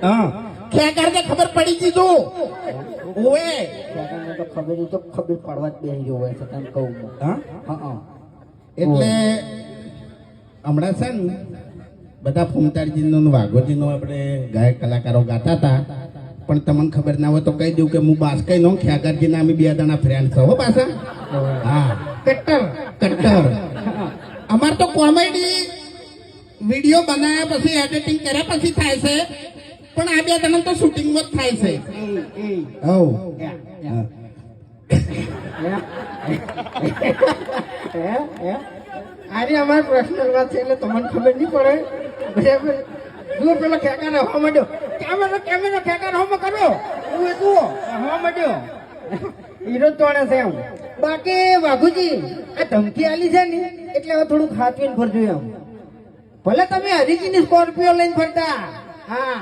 હા ખેકર કે ખબર પડી ગઈ તું ઓએ ખેકરને તો ખબર તો ખબર પડવા જ બેસી ગયો હોય છે તને કહું હું. હા હા એટલે હમણાં છે ને બધા ફૂમતાળજીનો ને વાઘોજીનો આપણે ગાયક કલાકારો ગાતા હતા પણ તમને ખબર ના હોય તો કહી દઉં કે હું બાસ્કઈ નો ખ્યાકરજીના અમે 2 જણા ફ્રેન્ડ છો હો પાછા હા કટ્ટર કટ્ટર અમાર તો કોમેડી વિડીયો બનાવ્યા પછી એડિટિંગ કર્યા પછી થાય છે પણ આ 2 જણા તો શૂટિંગમાં જ થાય છે હવ આજે અમારે પર્સનલ વાત છે એટલે તમને ખબર નહીં પડે બરાબર જુઓ પેલો ખેકાર હવા માંડ્યો કેમેરો ખેકાર હવા કરો જુઓ હવા માંડ્યો હીરો તોડે છે એમ બાકી વાઘુજી આ ધમકી આલી છે ને એટલે હવે થોડું ખાતવીને ફરજો એમ ભલે તમે હરીજીની સ્કોર્પિયો લઈને ફરતા હા